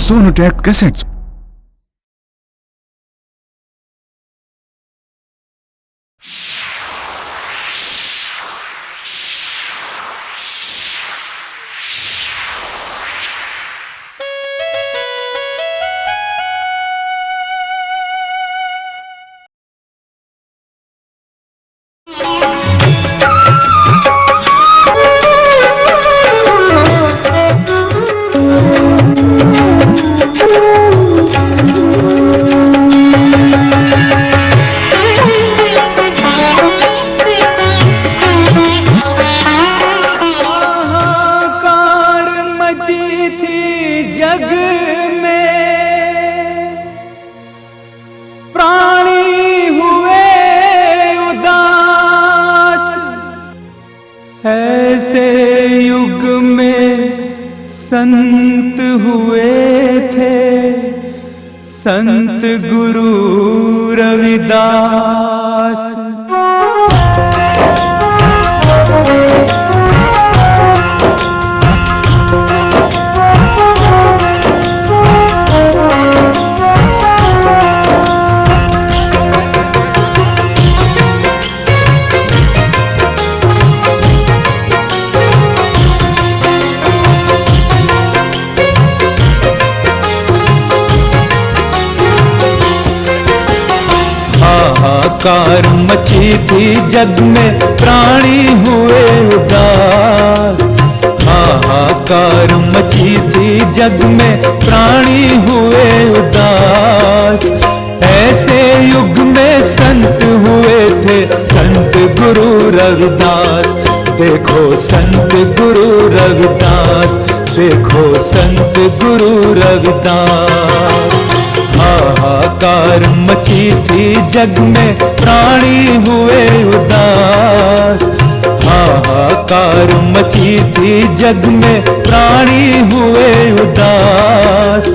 Sonotech cassettes. जग में प्राणी हुए उदास, ऐसे युग में संत हुए थे संत गुरु रविदास। हाहाकार मची थी जग में प्राणी हुए उदास, हाहाकार मची थी जग में प्राणी हुए उदास। ऐसे युग में संत हुए थे संत गुरु रविदास। देखो संत गुरु रविदास, देखो संत गुरु रविदास। हाहाकार मची थी जग में प्राणी हुए उदास, हाहाकार मची थी जग में प्राणी हुए उदास।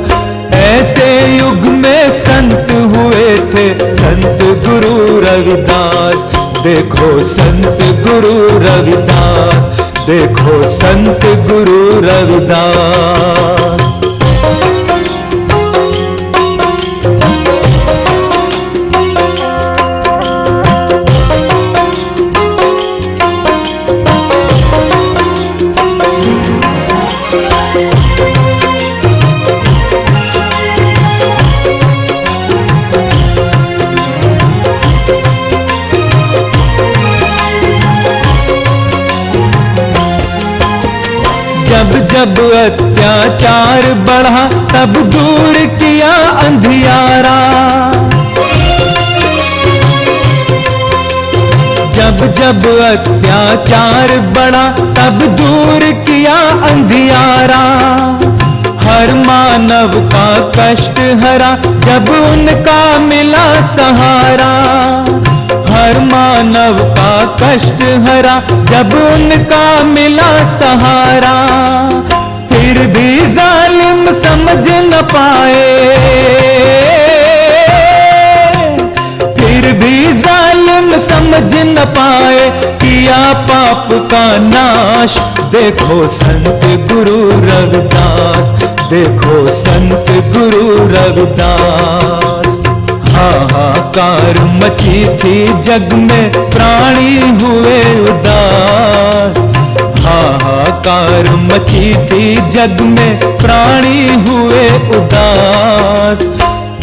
ऐसे युग में संत हुए थे संत गुरु रविदास। देखो संत गुरु रविदास, देखो संत गुरु रविदास। जब जब अत्याचार बढ़ा तब दूर किया अंधियारा, जब जब अत्याचार बढ़ा तब दूर किया अंधियारा। हर मानव का कष्ट हरा जब उनका मिला सहारा, हर मानव का कष्ट हरा जब उनका मिला सहारा। फिर भी जालिम समझ न पाए, फिर भी जालिम समझ न पाए किया पाप का नाश। देखो संत गुरु रविदास, देखो संत गुरु रविदास। हाहाकार मची थी जग में प्राणी हुए उदास, हाहाकार मची थी जग में प्राणी हुए उदास।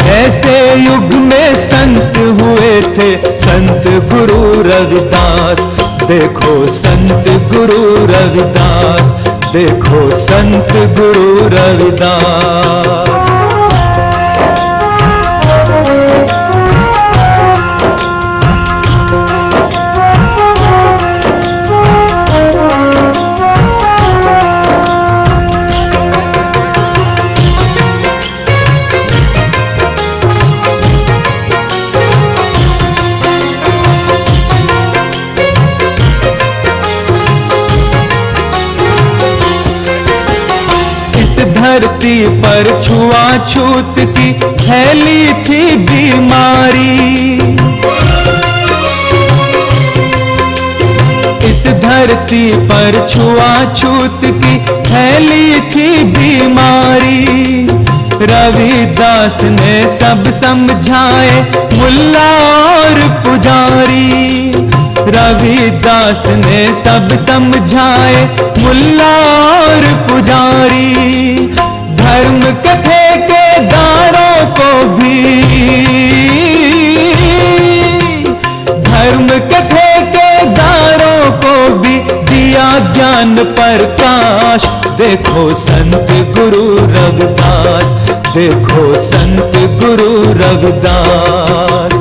ऐसे युग में संत हुए थे संत गुरु रविदास। देखो संत गुरु रविदास, देखो संत गुरु रविदास। धरती पर छुआछूत की फैली थी बीमारी, इस धरती पर छुआछूत की फैली थी बीमारी। रविदास ने सब समझाए मुल्ला और पुजारी। रविदास ने सब समझाए मुल्ला और पुजारी। धर्म के ठेकेदारों को भी, धर्म के ठेकेदारों को भी दिया ज्ञान प्रकाश। देखो संत गुरु रविदास, देखो संत गुरु रविदास।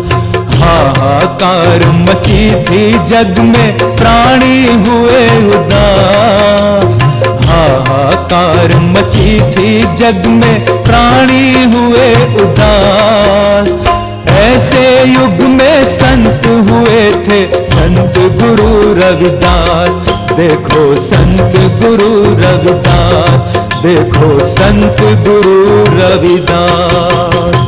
हाहाकार मची थी जग में, प्राणी हुए उदास। हाहाकार मची थी जग में, प्राणी हुए उदास। ऐसे युग में संत हुए थे संत गुरु रविदास। देखो संत गुरु रविदास, देखो संत गुरु रविदास।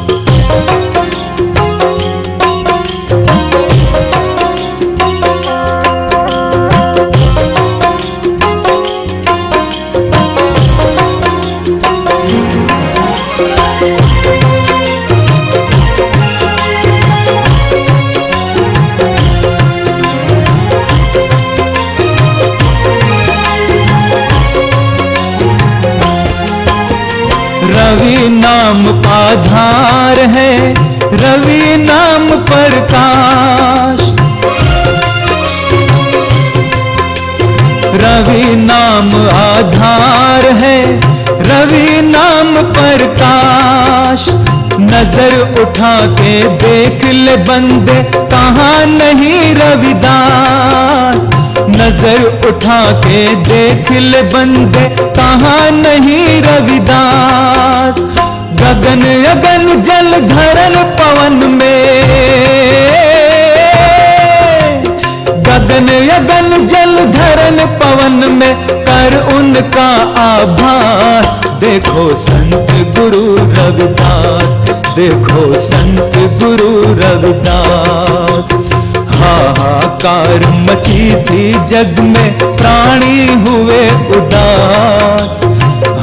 रवि नाम आधार है, रवि नाम प्रकाश। रवि नाम आधार है, रवि नाम प्रकाश। नजर उठा के देख ले बंदे, कहाँ नहीं रविदास। नजर उठा के देख ले बंदे, कहाँ नहीं रविदास। गगन अगन जल धरन पवन में, गगन अगन जल धरन पवन में कर उनका आभास। देखो संत गुरु रविदास, देखो संत गुरु रविदास। हाहाकार मची थी जग में, प्राणी हुए उदास।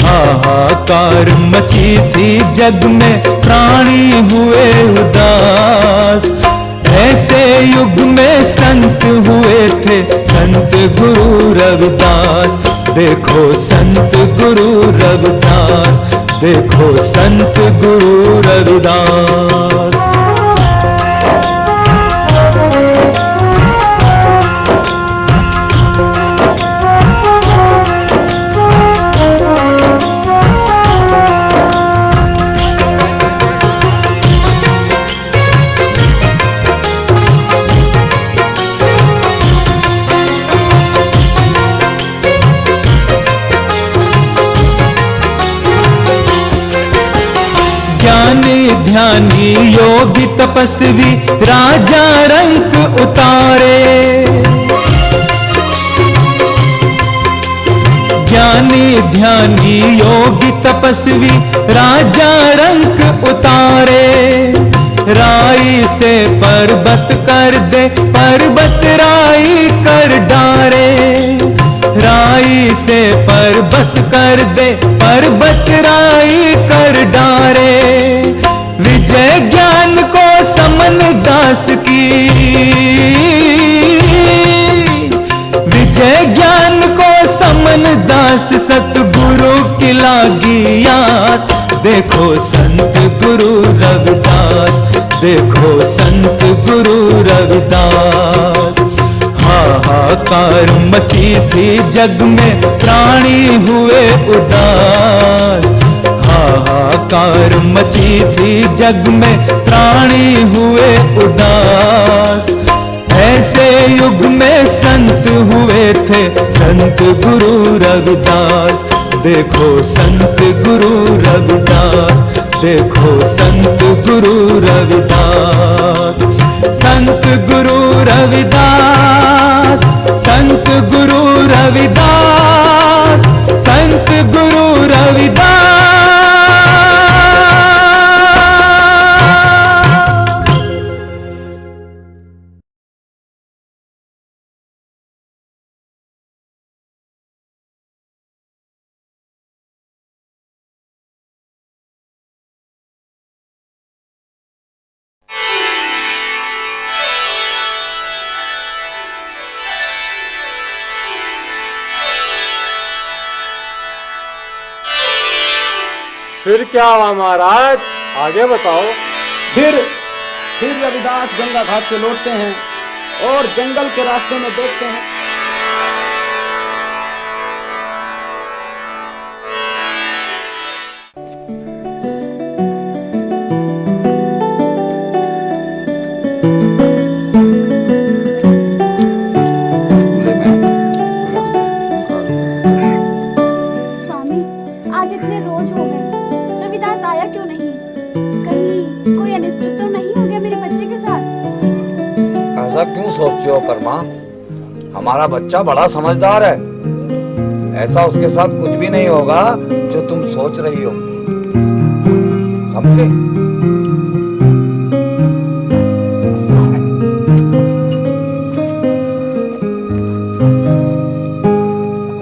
हाहाकार मची थी जग में, प्राणी हुए उदास। ऐसे युग में संत हुए थे संत गुरु रविदास। देखो संत गुरु रविदास, देखो संत गुरु रविदास। ज्ञानी ध्यानी योगी तपस्वी, राजा रंक उतारे। ज्ञानी ध्यानी योगी तपस्वी, राजा रंक उतारे। राई से पर्वत कर दे, पर्वत राई कर डारे। राई से पर्वत कर दे, पर्वत राई कर डारे। विजय ज्ञान को समन दास की, विजय ज्ञान को समन दास सतगुरु की लागी आस। देखो संत गुरु रविदास, देखो संत गुरु रविदास। हाहाकार मची थी जग में, प्राणी हुए उदास। हाहाकार मची थी जग में, प्राणी हुए उदास। ऐसे युग में संत हुए थे संत गुरु रविदास। देखो संत गुरु रविदास, देखो संत गुरु रविदास। संत गुरु रविदास, संत गुरु रविदास, संत गुरु रविदास। फिर क्या हुआ महाराज, आगे बताओ। फिर रविदास गंगा घाट से लौटते हैं और जंगल के रास्ते में देखते हैं स्वामी, आज इतने रोज हो गए, रविदास आया क्यों नहीं? कहीं कोई अनिष्ट तो नहीं हो गया मेरे बच्चे के साथ? ऐसा क्यों सोचते हो कर्मा? हमारा बच्चा बड़ा समझदार है, ऐसा उसके साथ कुछ भी नहीं होगा जो तुम सोच रही हो, समझे?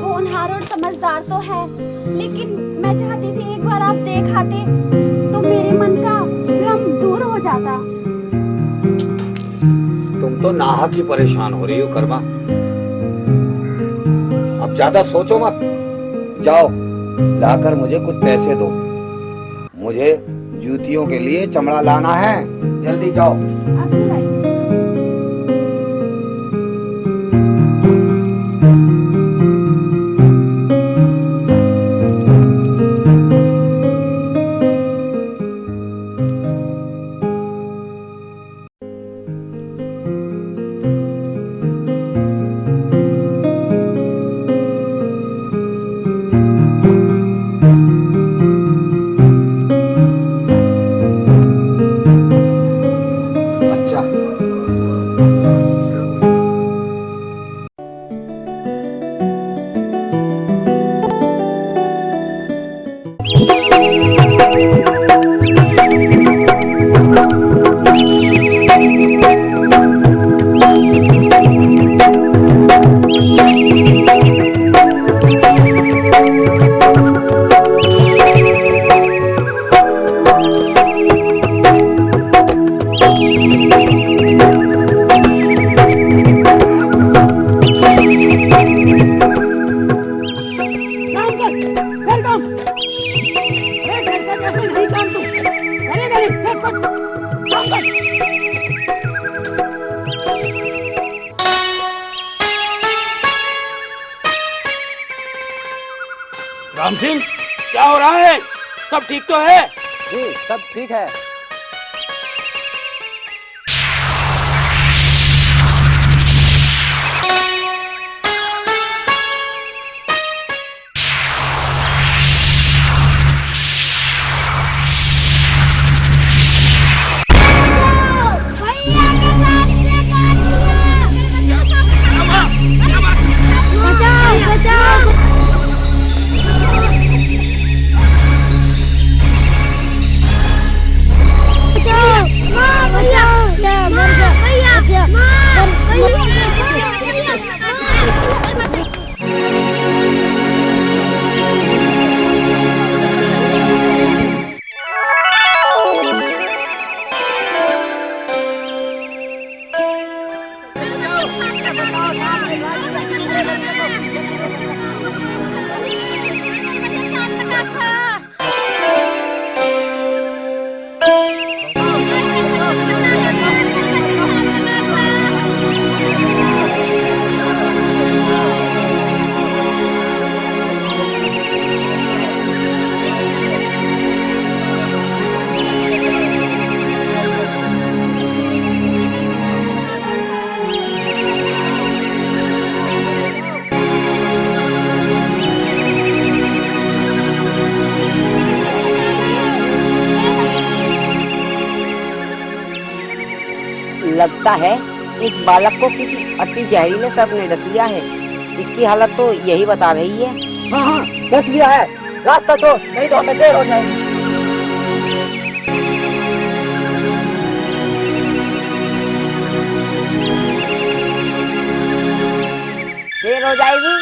होनहार और समझदार तो है, लेकिन मैं चाहती थी एक बार आप देख आते तो मेरे मन का भ्रम दूर हो जाता। तुम तो नाहक ही परेशान हो रही हो कर्मा। अब ज्यादा सोचो मत, जाओ लाकर मुझे कुछ पैसे दो, मुझे जूतियों के लिए चमड़ा लाना है, जल्दी जाओ। आप ही लाइए। अच्छा, राम सिंह, क्या हो रहा है? सब ठीक तो है? जी सब ठीक है। बचाओ बचाओ। लगता है इस बालक को किसी अति जहरीले सर्प ने डस लिया है। इसकी हालत तो यही बता रही है। हाँ डस लिया है, रास्ता छोड़ नहीं तो हमें देर हो जाएगी। देर हो जाएगी?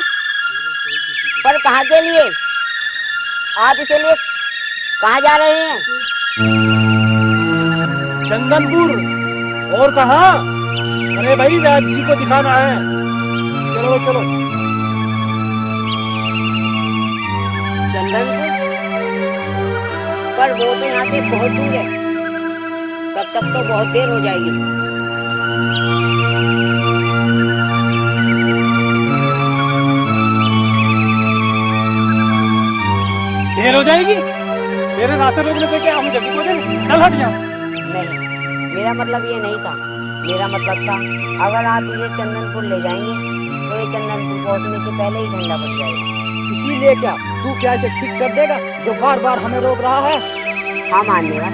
पर कहाँ के लिए? आप इसे लिए कहाँ जा रहे हैं? चंदनपुर। और कहाँ? अरे भाई, राज जी को दिखाना है। चलो चलो। चंदनपुर? पर वो तो यहाँ से बहुत दूर है, तब तक तो बहुत देर हो जाएगी। देर हो जाएगी? तेरे रास्ते रोकने से क्या हम जल्दी पहुंचेंगे? चल हट यहाँ। नहीं, मेरा मतलब ये नहीं था। मेरा मतलब था अगर आप ये चंदनपुर ले जाएंगे तो ये चंदनपुर पहुंचने से पहले ही ठंडा पड़ जाएगा। इसीलिए क्या तू क्या इसे ठीक कर देगा जो बार बार हमें रोक रहा है? हाँ मान्यवर,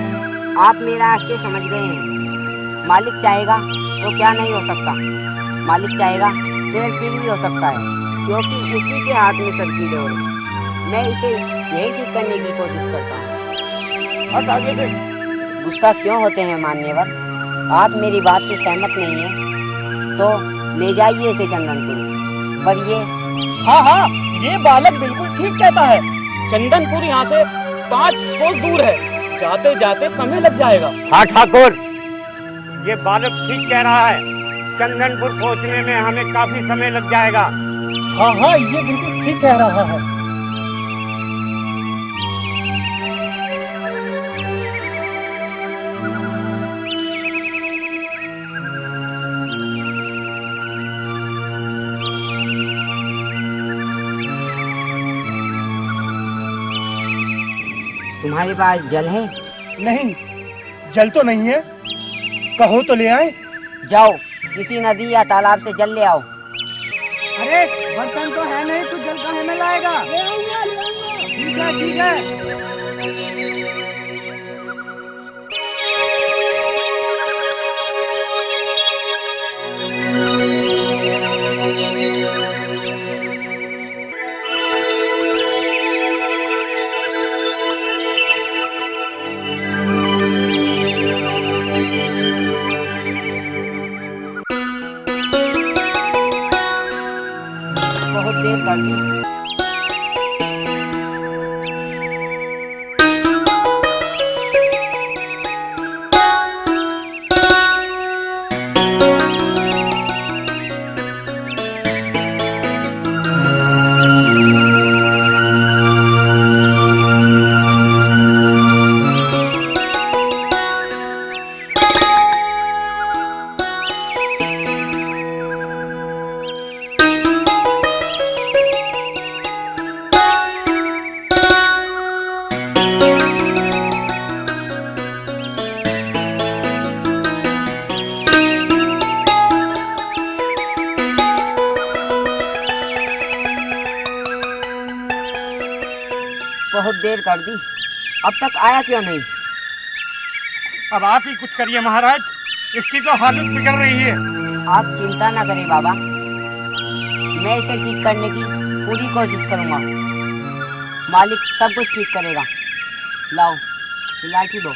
आप मेरा आशय समझ गए हैं। मालिक चाहेगा तो क्या नहीं हो सकता। मालिक चाहेगा तो फिर भी हो सकता है, क्योंकि उसी के हाथ में सबकी डोर है। मैं इसे यही ठीक करने की कोशिश करता हूँ। हट आगे देख। गुस्सा क्यों होते हैं मान्यवर? आप मेरी बात से सहमत नहीं है तो ले जाइए इसे चंदनपुर। पर ये हाँ हाँ, ये बालक बिल्कुल ठीक कहता है। चंदनपुर यहाँ से 5 कोस दूर है। जाते जाते समय लग जाएगा। हाँ ठाकुर, ये बालक ठीक कह रहा है। चंदनपुर पहुंचने में हमें काफी समय लग जाएगा। हाँ हाँ, ये बिल्कुल ठीक कह रहा है। तुम्हारे पास जल है? नहीं, जल तो नहीं है। कहो तो ले आए। जाओ किसी नदी या तालाब से जल ले आओ। अरे बर्तन तो है नहीं, तू जल कहाँ में लाएगा? ठीक है ठीक है। बहुत देर कर दी। बहुत देर कर दी, अब तक आया क्यों नहीं? अब आप ही कुछ करिए महाराज, इसकी तो हालत बिगड़ रही है। आप चिंता ना करें बाबा, मैं इसे ठीक करने की पूरी कोशिश करूंगा। मालिक सब कुछ ठीक करेगा। लाओ लाठी दो।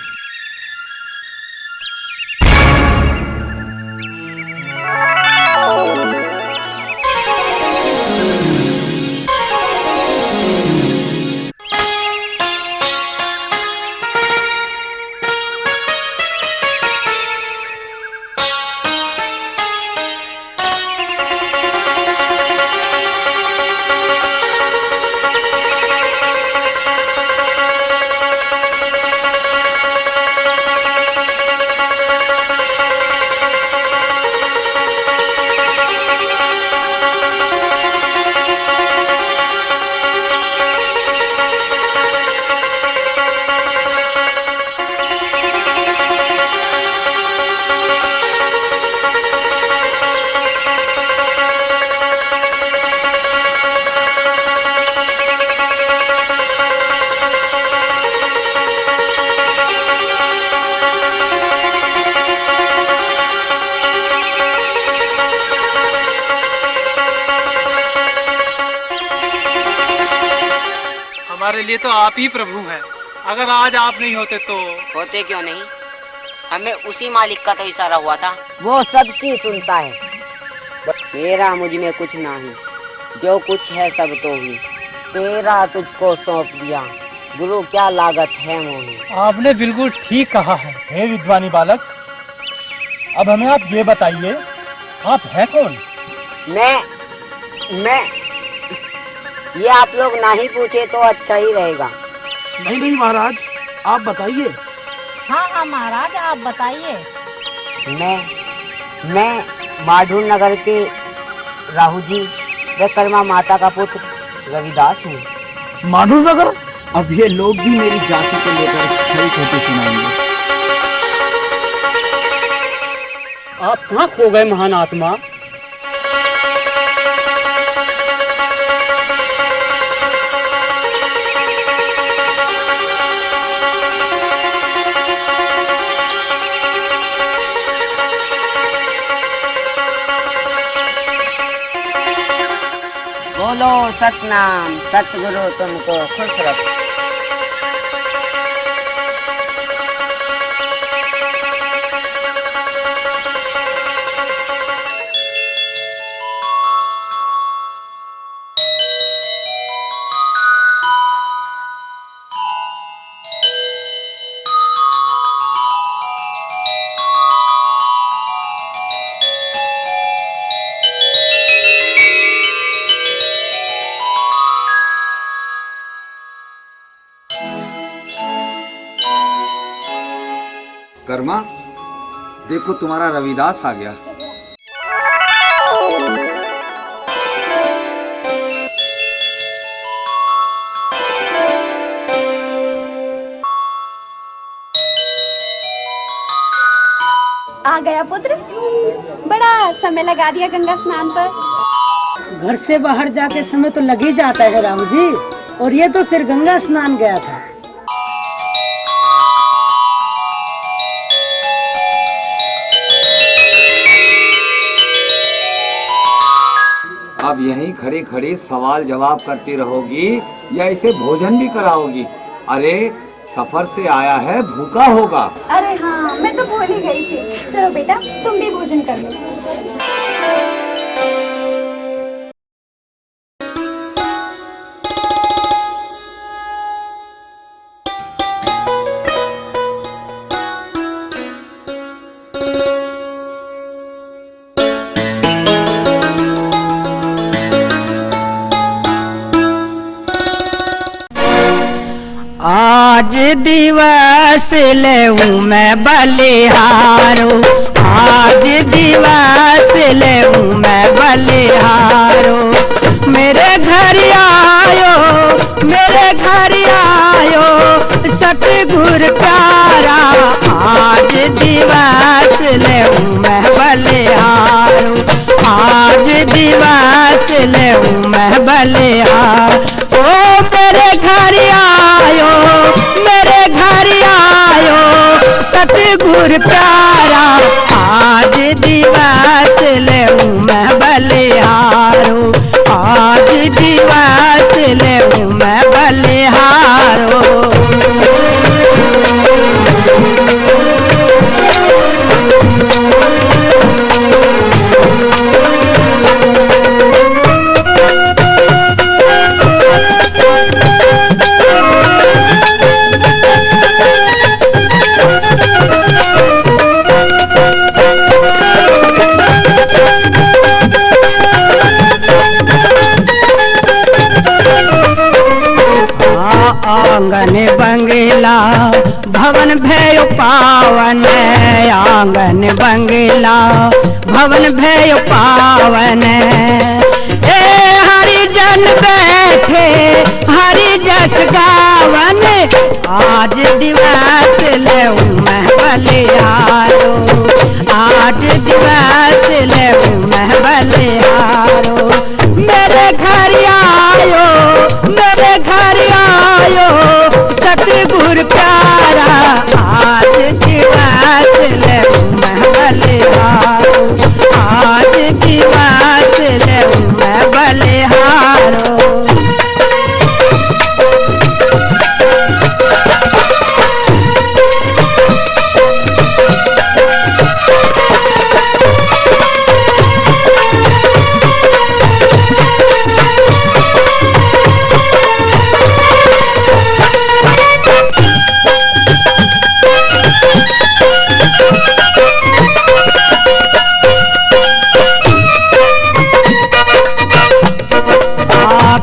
हमारे लिए तो आप ही प्रभु हैं। अगर आज आप नहीं होते तो होते क्यों नहीं, हमें उसी मालिक का तो इशारा हुआ था। वो सबकी सुनता है। मेरा मुझ में कुछ नहीं, जो कुछ है सब तो ही तेरा तुझको सौंप दिया। गुरु क्या लागत है मोही। आपने बिल्कुल ठीक कहा है। हे विद्वानी बालक, अब हमें आप ये बताइए, आप हैं कौन? मैं ये आप लोग ना ही पूछे तो अच्छा ही रहेगा। नहीं नहीं महाराज, आप बताइए। हाँ हाँ महाराज, आप बताइए। मैं माधुर नगर के राहु जी व कर्मा माता का पुत्र रविदास हूँ। माधुर नगर? अब ये लोग भी मेरी जाति को लेकर खरी खोटी सुनाएंगे। आप कहाँ खो गए महान आत्मा? बोलो सतनाम, सतगुरु तुमको खुश रखे। कर्मा, देखो तुम्हारा रविदास आ गया। आ गया पुत्र। बड़ा समय लगा दिया गंगा स्नान पर। घर से बाहर जाके समय तो लग ही जाता है राहु जी, और ये तो फिर गंगा स्नान गया था। अब यहीं खड़ी खड़ी सवाल जवाब करती रहोगी या इसे भोजन भी कराओगी? अरे सफर से आया है, भूखा होगा। अरे हाँ, मैं तो भूल ही गई थी। चलो बेटा, तुम भी भोजन कर लो। आज दिवस लेऊं मैं बलिहारो, आज दिवस लेऊं मैं बलिहारो। मेरे घर आयो, मेरे घर आयो सतगुर प्यारा, आज दिवस लेऊं मैं बलिहारो, आज दिवस लेऊं मैं बलिहारो। ओ मेरे घर आयो, मेरे घर आयो सतगुर प्यारा, आज दिवस लेऊं मैं बलिहारो, आज दिवस लेऊं मैं बलिहारो। आंगन बंगला भवन भयो पावन, आंगन बंगला भवन भयो पावन। ए हरिजन बैठे हरि जस गावन, आज दिवस लेऊं मैं बलिहारो, आज दिवस लेऊं मैं बलिहारो। मेरे घर आयो, मेरे घर आयो सतगुर प्यारा, आज दिवस लेऊं मैं बलिहारो, आज दिवस लेऊं मैं बलिहारो।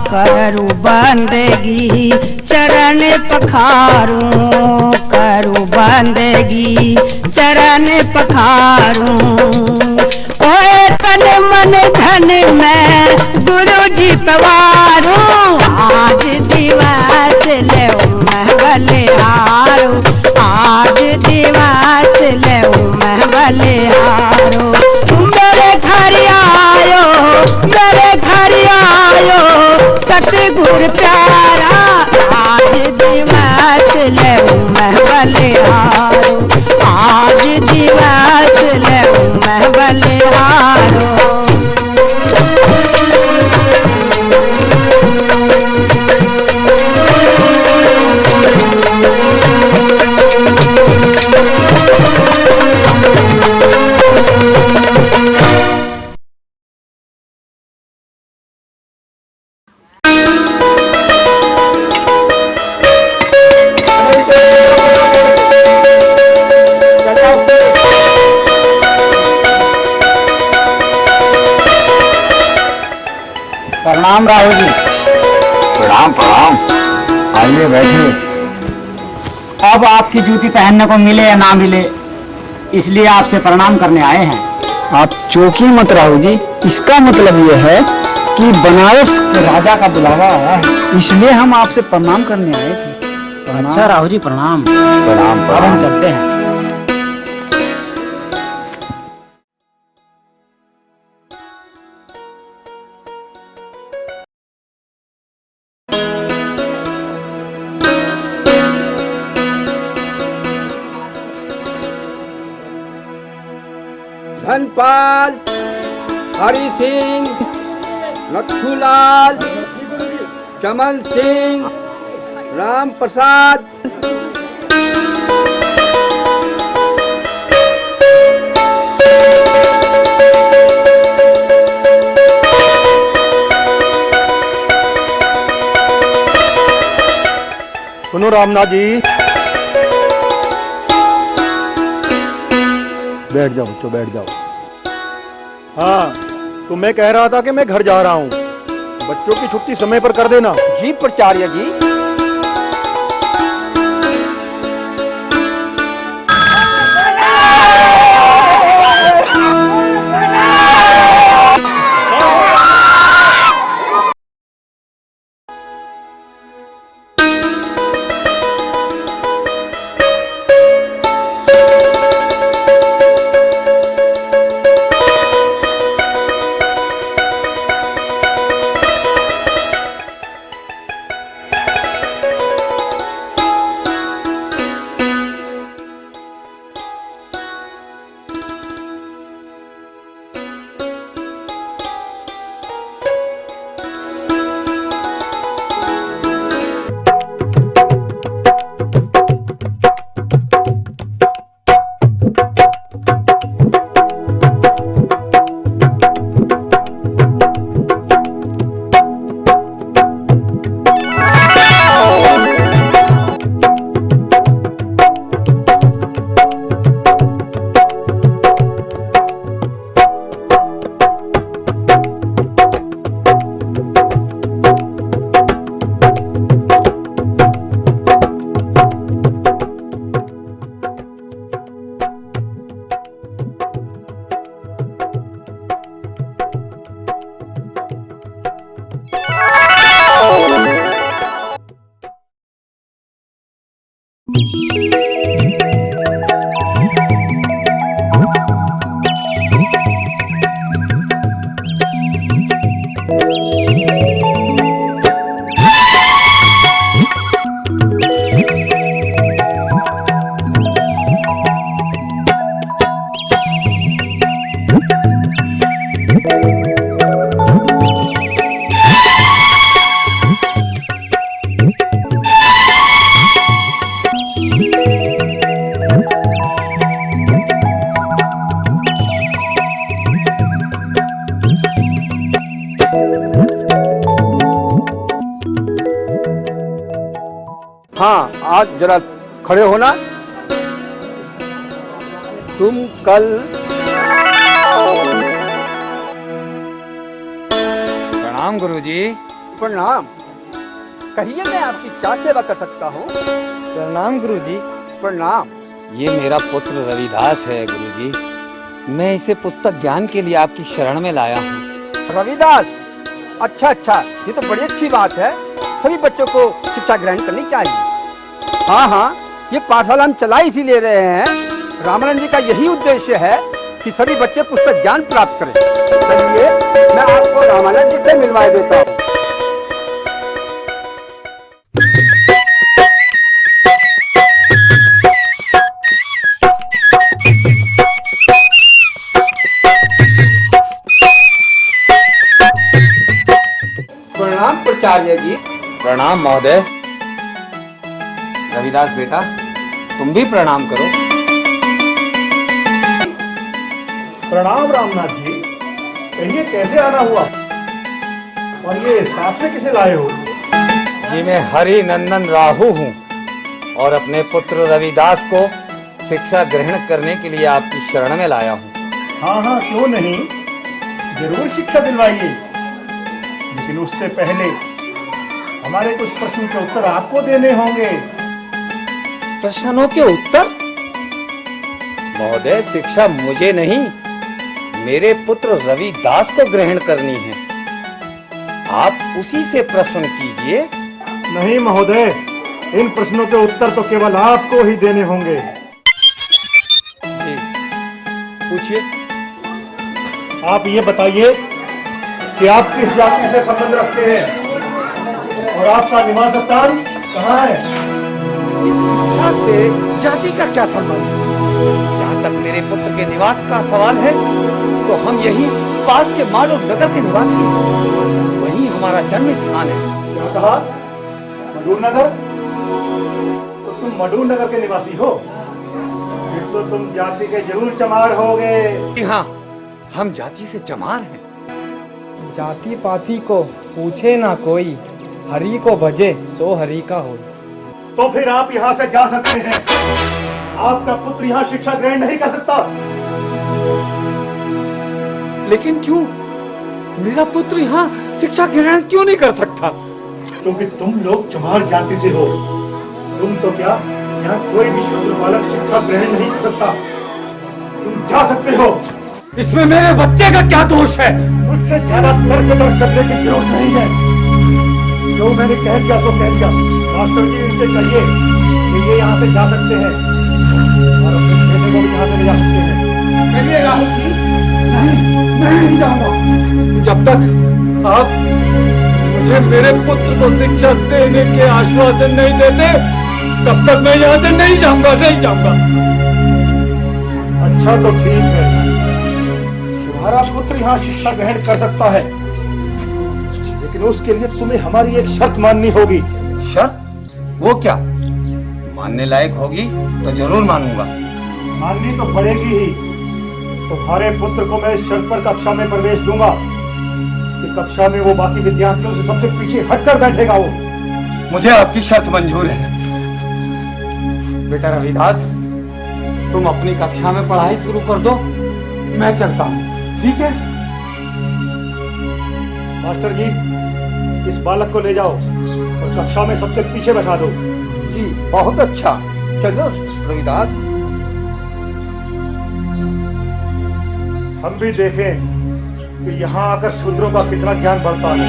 करूं बंदगी चरण पखारूं, बंदगी चरण पखारूं। ओए तन मन धन में गुरु जी पवारूं। आज दिवस ले मैं बलिहारूं। आज दिवस ले मैं बलिहारूं। मेरे घर आयो, मेरे घर आयो सतगुर प्यारा। आज दिवस ले मैं बलिहारूं। आज दिवस ले मैं बलिहारूं। प्रणाम राहुल जी। प्रणाम प्रणाम, आइए बैठिए। अब आपकी जूती पहनने को मिले या ना मिले, इसलिए आपसे प्रणाम करने आए हैं। आप चौंकिए मत राहुल जी, इसका मतलब ये है कि बनारस के राजा का बुलावा आया है, इसलिए हम आपसे प्रणाम करने आए थे। अच्छा राहुल जी, प्रणाम। प्रणाम अब हम चलते हैं। धनपाल, हरि सिंह, नथुलाल, चमन सिंह, राम प्रसाद। सुनो रामनाथ जी, बैठ जाओ बच्चों, बैठ जाओ। हाँ, तो मैं कह रहा था कि मैं घर जा रहा हूँ, बच्चों की छुट्टी समय पर कर देना। जी प्राचार्य जी। हाँ, आज जरा खड़े हो ना। तुम कल। प्रणाम गुरुजी। प्रणाम। कहिए मैं आपकी क्या सेवा कर सकता हूँ। प्रणाम गुरुजी। प्रणाम। ये मेरा पुत्र रविदास है गुरुजी। मैं इसे पुस्तक ज्ञान के लिए आपकी शरण में लाया हूँ। रविदास, अच्छा अच्छा, ये तो बड़ी अच्छी बात है। सभी बच्चों को शिक्षा ग्रहण करनी चाहिए। हाँ हाँ, ये पाठशाला हम चला इसीलिए रहे हैं। रामानंद जी का यही उद्देश्य है कि सभी बच्चे पुस्तक ज्ञान प्राप्त करें। चलिए मैं आपको रामानंद जी से मिलवाए देता हूँ। प्रणाम प्राचार्य जी। प्रणाम महोदय। रविदास बेटा, तुम भी प्रणाम करो। प्रणाम रामनाथ जी। कहिए कैसे आना हुआ, और ये साथ में किसे लाए हो? जी मैं हरि नंदन राहु हूँ और अपने पुत्र रविदास को शिक्षा ग्रहण करने के लिए आपकी शरण में लाया हूँ। हाँ हाँ, क्यों नहीं, जरूर शिक्षा दिलवाइए। लेकिन उससे पहले हमारे कुछ प्रश्नों के उत्तर आपको देने होंगे। प्रश्नों के उत्तर? महोदय, शिक्षा मुझे नहीं, मेरे पुत्र रविदास को ग्रहण करनी है। आप उसी से प्रश्न कीजिए। नहीं महोदय, इन प्रश्नों के उत्तर तो केवल आपको ही देने होंगे। जी पूछिए। आप ये बताइए कि आप किस जाति से संबंध रखते हैं और आपका निवास स्थान कहाँ है? शिक्षा से जाति का क्या संबंध? जहाँ तक मेरे पुत्र के निवास का सवाल है तो हम यही पास के मालूं नगर के निवासी हैं। वही हमारा जन्म स्थान है। क्या कहा? मडूर नगर? तो तुम मडूर नगर के निवासी हो? फिर तो तुम जाति के जरूर चमार होगे। हाँ, हम जाति से चमार हैं। जाति पाति को पूछे ना कोई, हरि को भजे सो हरि का हो। तो फिर आप यहाँ से जा सकते हैं। आपका पुत्र यहाँ शिक्षा ग्रहण नहीं कर सकता। लेकिन क्यों? मेरा पुत्र यहाँ शिक्षा ग्रहण क्यों नहीं कर सकता? क्योंकि तुम लोग चमार जाति से हो। तुम तो क्या, यहाँ कोई भी शूद्र बालक शिक्षा ग्रहण नहीं कर सकता। तुम जा सकते हो। इसमें मेरे बच्चे का क्या दोष है? उससे ज्यादा तर्क करने की जरूरत नहीं है। जो मैंने कह दिया तो कह दिया। मास्टर जी इनसे कहिए कि ये यहाँ से जा सकते हैं और अपने बेटे को भी यहाँ से ले जा सकते हैं। कहिए राहुल जी, नहीं जाऊंगा। जब तक आप मुझे मेरे पुत्र को शिक्षा देने के आश्वासन नहीं देते तब तक मैं यहाँ से नहीं जाऊंगा, नहीं जाऊंगा। अच्छा तो ठीक है, तुम्हारा पुत्र यहाँ शिक्षा ग्रहण कर सकता है, लेकिन उसके लिए तुम्हें हमारी एक शर्त माननी होगी। शर्त? वो क्या? मानने लायक होगी तो जरूर मानूंगा। माननी तो पड़ेगी ही। तुम्हारे पुत्र को मैं इस शर्त पर कक्षा में प्रवेश दूंगा कि कक्षा में वो बाकी विद्यार्थियों से सबसे पीछे हटकर बैठेगा। वो मुझे आपकी शर्त मंजूर है। बेटा रविदास, तुम अपनी कक्षा में पढ़ाई शुरू कर दो, मैं चलता हूँ। ठीक है मास्टर जी, इस बालक को ले जाओ और कक्षा में सबसे पीछे बैठा दो। जी बहुत अच्छा। चलो रविदास, हम भी देखें कि यहाँ आकर शूद्रों का कितना ज्ञान बढ़ता है।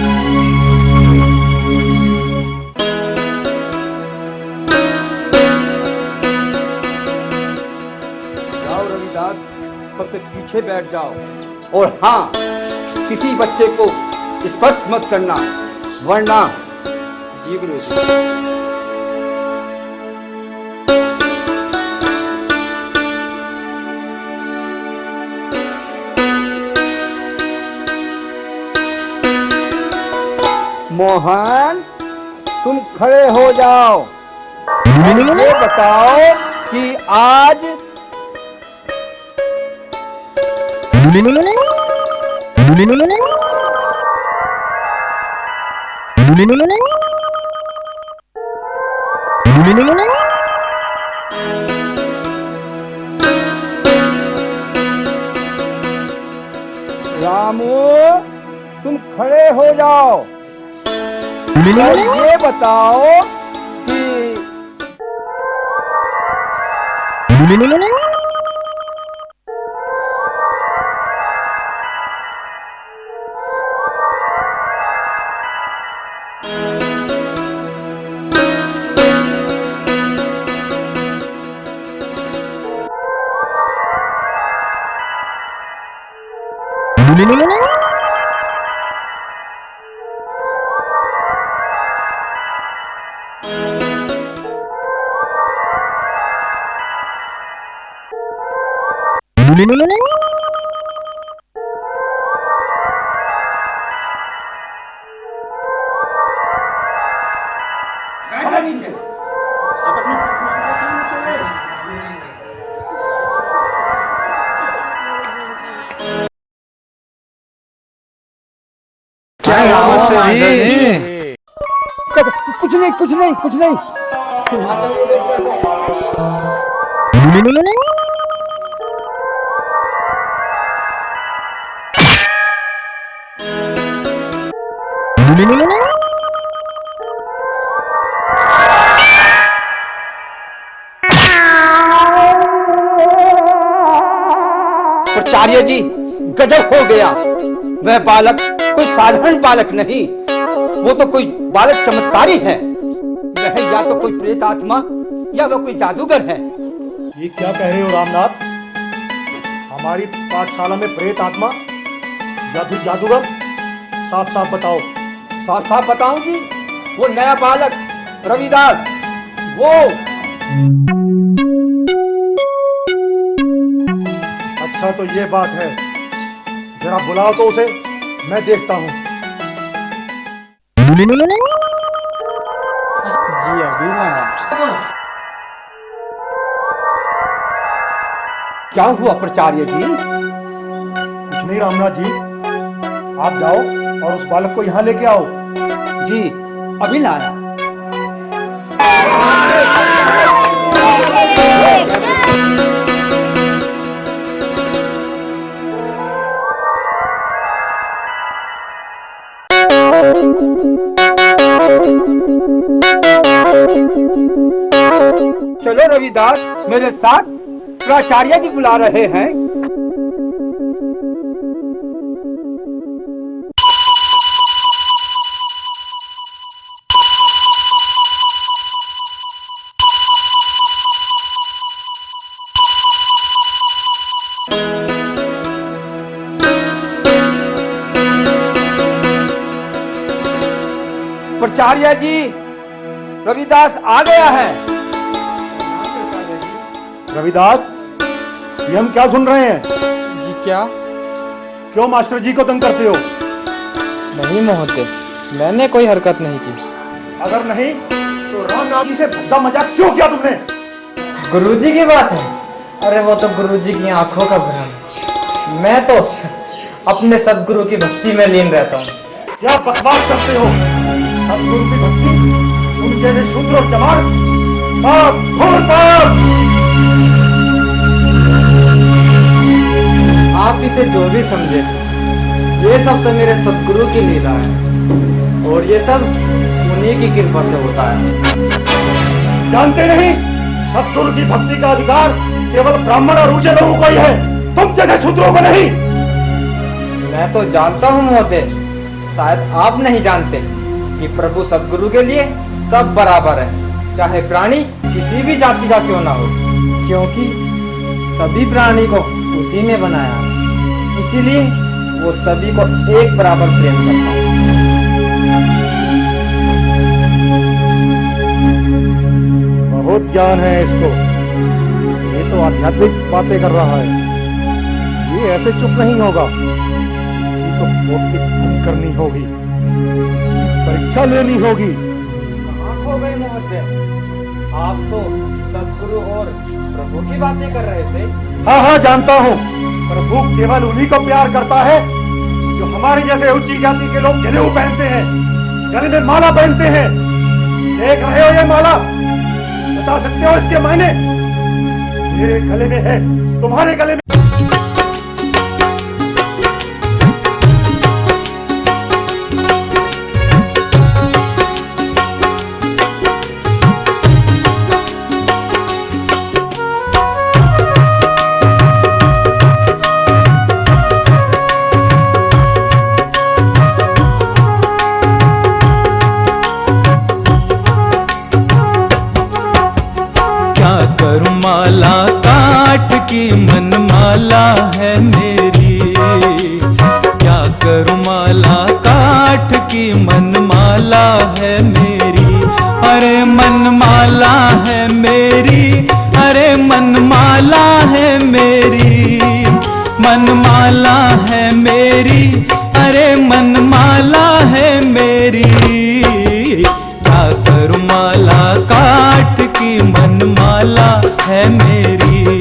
जाओ रविदास, सबसे पीछे बैठ जाओ। और हाँ, किसी बच्चे को स्पर्श मत करना, वरना जी गुरु जी। मोहन, तुम खड़े हो जाओ। ये बताओ कि आज रामू, तुम खड़े हो जाओ। और ये बताओ कि क्या है मास्टर जी? कुछ नहीं कुछ नहीं कुछ नहीं। प्राचार्य जी, गजब हो गया। वह बालक कोई साधारण बालक नहीं, वो तो कोई बालक चमत्कारी है। वह या तो कोई प्रेत आत्मा या वह कोई जादूगर है। ये क्या कह रहे हो रामनाथ? हमारी पाठशाला में प्रेत आत्मा या फिर जादूगर? साफ साफ बताओ। साफ साफ बताऊं जी, वो नया बालक रविदास, वो अच्छा तो ये बात है, जरा बुलाओ तो उसे, मैं देखता हूँ। जी अभी ना। क्या हुआ प्राचार्य जी? कुछ नहीं रामनाथ जी, आप जाओ और उस बालक को यहाँ लेके आओ। जी अभी लाया। चलो रविदास, मेरे साथ प्राचार्य जी बुला रहे हैं। प्राचार्य जी, रविदास आ गया है। रविदास, ये हम क्या सुन रहे हैं? जी क्या? क्यों मास्टर जी को तंग करते हो? नहीं महोदय, मैंने कोई हरकत नहीं की। अगर नहीं तो रामनाथ जी से भद्दा मजाक क्यों किया तुमने? गुरुजी की बात है। अरे वो तो गुरुजी की आंखों का भ्रम। मैं तो अपने सदगुरु की भक्ति में लीन रहता हूँ। क्या बकवास करते हो? सदगुरु की भक्ति, उनके लिए शूद्र और चमार, पाप, घोर पाप। आप इसे जो भी समझे, ये सब तो मेरे सदगुरु की लीला है और ये सब उन्हीं की कृपा से होता है। जानते नहीं, सदगुरु की भक्ति का अधिकार केवल ब्राह्मण और ऊंचे लोगों को ही है, तुम जैसे शूद्रों को नहीं। मैं तो जानता हूँ महोदय, शायद आप नहीं जानते कि प्रभु सदगुरु के लिए सब बराबर है, चाहे प्राणी किसी भी जाति का क्यों ना हो, क्योंकि सभी प्राणी को उसी ने बनाया है। इसीलिए वो सभी को एक बराबर प्रेम करता है। बहुत ज्ञान है इसको, ये तो आध्यात्मिक बातें कर रहा है। ये ऐसे चुप नहीं होगा, इसकी तो भौतिक करनी होगी, परीक्षा लेनी होगी। कहाँ खो गए महोदय? आप तो सदगुरु और प्रभु की बातें कर रहे थे। हाँ हाँ जानता हूँ, प्रभु केवल उन्हीं को प्यार करता है जो हमारे जैसे ऊंची जाति के लोग जनेऊ पहनते हैं, गले में माला पहनते हैं। देख रहे हो ये माला? बता सकते हो इसके मायने? मेरे गले में है, तुम्हारे गले में माला है मेरी, क्या करूं माला काट की मनमाला है मेरी। अरे मनमाला है मेरी, अरे मनमाला है मेरी, मनमाला है मेरी, अरे मनमाला है मेरी। क्या करूं माला काट की मनमाला है मेरी,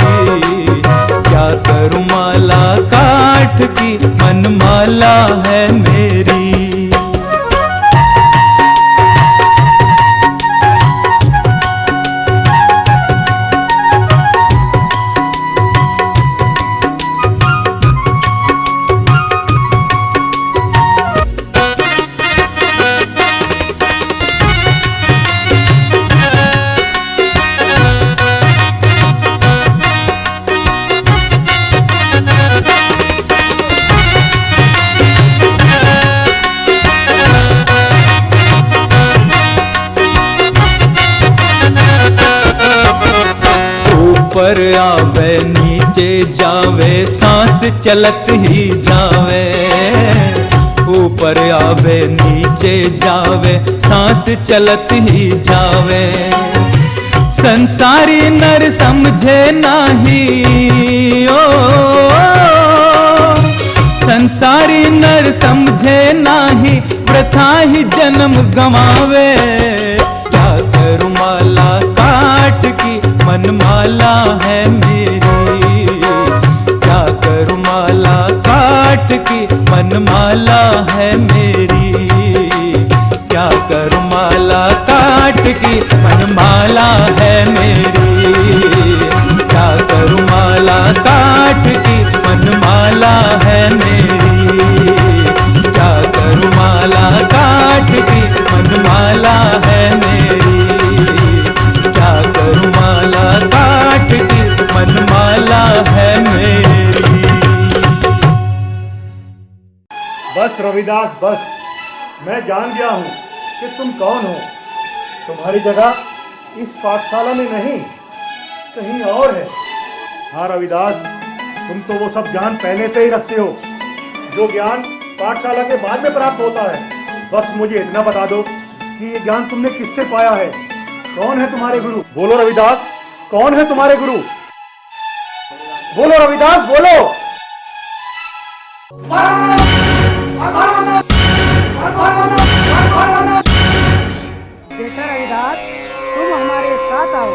क्या करूं माला काट की मनमाला है मेरी। ऊपर आवे नीचे जावे सांस चलत ही जावे, ऊपर आवे नीचे जावे सांस चलत ही जावे। संसारी नर समझे नाही ओ, संसारी नर समझे नाही वृथा ही जन्म गवावे। क्या करूं माला काट की मनमाला है मेरी, क्या करूं माला काट की मनमाला है मेरी। क्या करूं माला काट की मनमाला है मेरी, क्या करूं माला काट की मनमाला है मेरी। क्या करूं माला काट की मनमाला है मेरी, क्या करूं माला काट की मनमाला है मेरी। बस रविदास बस, मैं जान गया हूँ कि तुम कौन हो। तुम्हारी जगह इस पाठशाला में नहीं, कहीं और है। हाँ रविदास, तुम तो वो सब ज्ञान पहले से ही रखते हो जो ज्ञान पाठशाला के बाद में प्राप्त होता है। बस मुझे इतना बता दो कि ये ज्ञान तुमने किससे पाया है, कौन है तुम्हारे गुरु। बोलो रविदास, कौन है तुम्हारे गुरु? बोलो रविदास, बोलो। बेटा रविदास, तुम हमारे साथ आओ।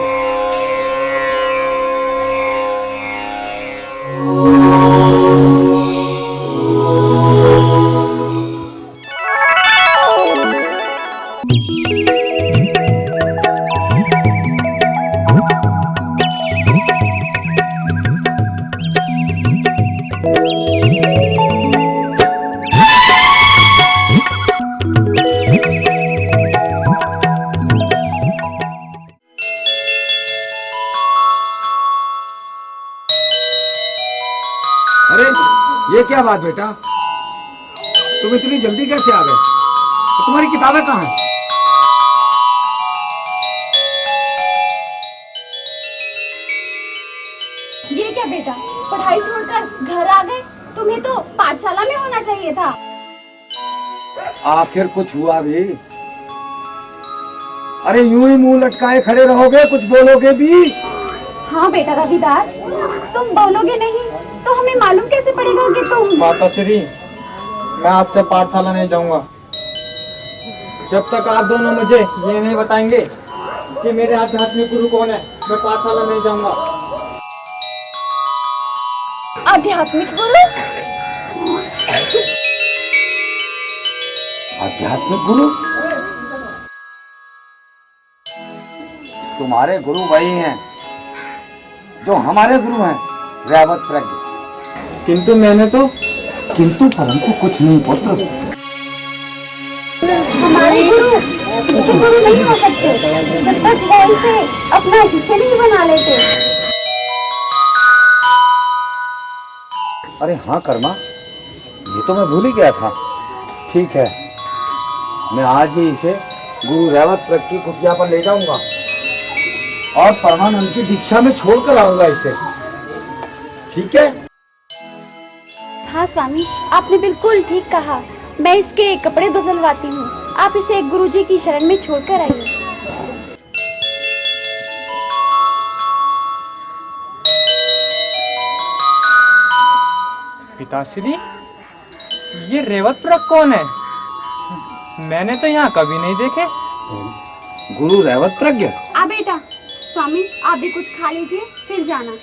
अरे ये क्या बात बेटा, तुम इतनी जल्दी कैसे आ गए? तो तुम्हारी किताबें कहाँ हैं? ये क्या बेटा, पढ़ाई छोड़कर घर आ गए? तुम्हें तो पाठशाला में होना चाहिए था। आखिर कुछ हुआ भी? अरे यूं ही मुंह लटकाए खड़े रहोगे, कुछ बोलोगे भी? हाँ बेटा रविदास, तुम बोलोगे नहीं तो हमें मालूम कैसे पड़ेगा कि तुम। माता श्री, मैं आज से पाठशाला नहीं जाऊंगा जब तक आप दोनों मुझे ये नहीं बताएंगे कि मेरे आध्यात्मिक गुरु कौन है। मैं पाठशाला नहीं जाऊंगा। आध्यात्मिक गुरु? आध्यात्मिक गुरु? तुम्हारे गुरु वही हैं जो हमारे गुरु हैं, रैवत प्रज्ञ। किंतु मैंने तो किंतु परंतु कुछ नहीं पुत्र। हमारे गुरु इसके गुरु नहीं हो सकते जब तक कोई से अपना शिष्य नहीं बना लेते। अरे हाँ कर्मा, ये तो मैं भूल ही गया था। ठीक है, मैं आज ही इसे गुरु रैवत प्रज्ञ की कुटिया पर ले जाऊंगा और परमानंद की दीक्षा में छोड़कर आऊंगा इसे। ठीक है? स्वामी, आपने बिल्कुल ठीक कहा। मैं इसके कपड़े बदलवाती हूँ। आप इसे गुरुजी की शरण में छोड़कर आइए। पिताश्री, ये रेवत प्रक कौन है? मैंने तो यहाँ कभी नहीं देखे। गुरु रेवत प्रज्ञ। आ बेटा, स्वामी आप भी कुछ खा लीजिए फिर जाना।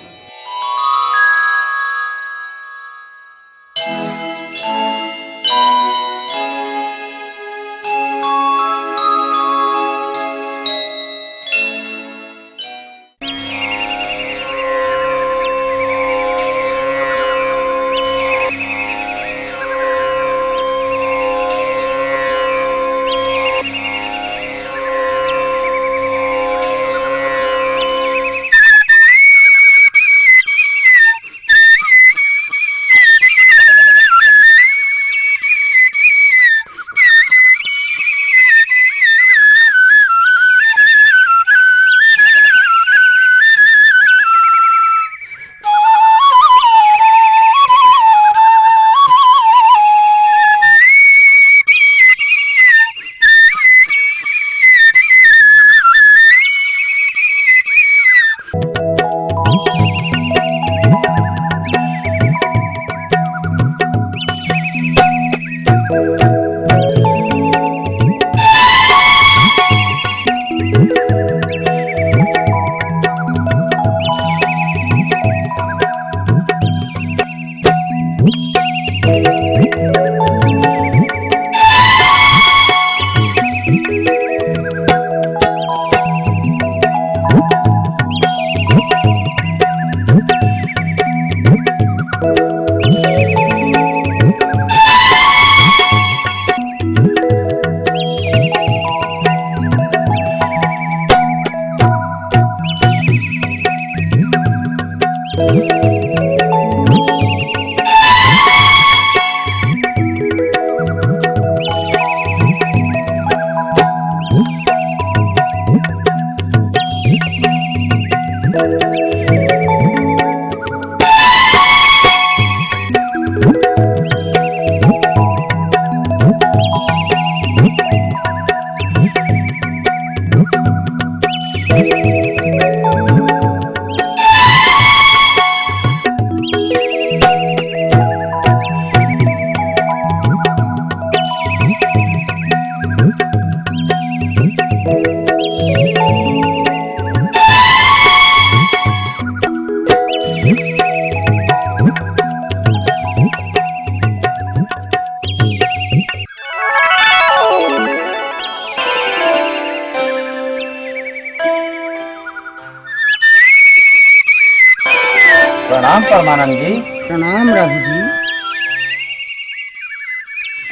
प्रणाम परमानंद जी। प्रणाम राहु जी।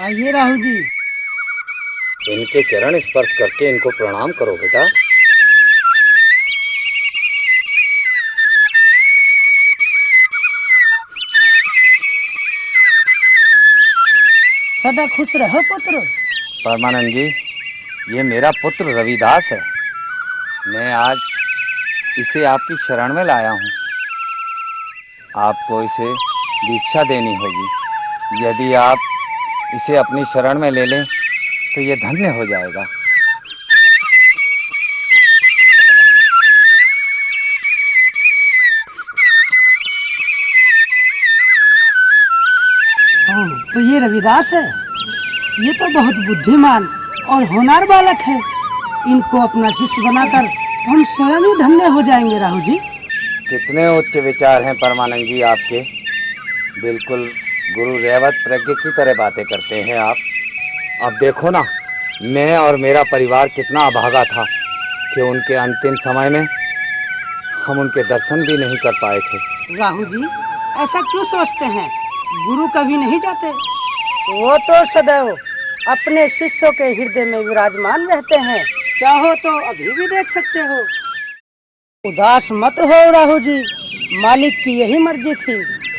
आइए राहु जी। इनके चरण स्पर्श करके इनको प्रणाम करो बेटा। सदा खुश रहो पुत्र। परमानंद जी, ये मेरा पुत्र रविदास है। मैं आज इसे आपकी शरण में लाया हूँ। आपको इसे दीक्षा देनी होगी। यदि आप इसे अपनी शरण में ले लें तो ये धन्य हो जाएगा। तो ये रविदास है। ये तो बहुत बुद्धिमान और होनहार बालक है। इनको अपना शिष्य बनाकर हम स्वयं ही धन्य हो जाएंगे राहु जी। कितने उच्च विचार हैं परमानंद जी आपके। बिल्कुल गुरु रेवत प्रज्ञ की तरह बातें करते हैं आप। अब देखो ना, मैं और मेरा परिवार कितना अभागा था कि उनके अंतिम समय में हम उनके दर्शन भी नहीं कर पाए थे। राहु जी, ऐसा क्यों सोचते हैं? गुरु कभी नहीं जाते। वो तो सदैव अपने शिष्यों के हृदय में विराजमान रहते हैं। चाहो तो अभी भी देख सकते हो। उदास मत हो राहु जी, मालिक की यही मर्जी थी।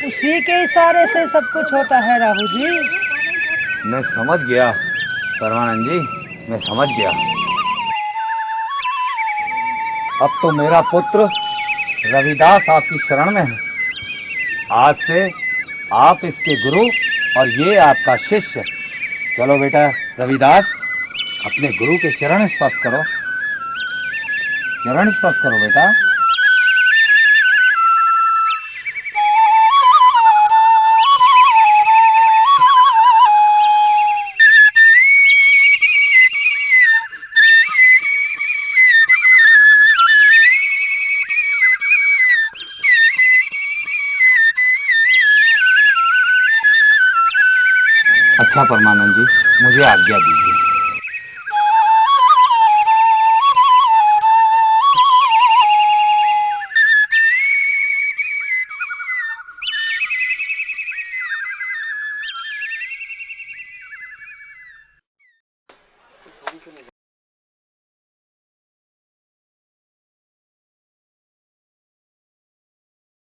उसी के इशारे से सब कुछ होता है राहु जी। मैं समझ गया परमानंद जी, मैं समझ गया। अब तो मेरा पुत्र रविदास आपकी शरण में है। आज से आप इसके गुरु और ये आपका शिष्य। चलो बेटा रविदास, अपने गुरु के चरण स्पर्श करो, चरण स्पर्श करो बेटा। अच्छा परमानंद जी, मुझे आज्ञा दीजिए।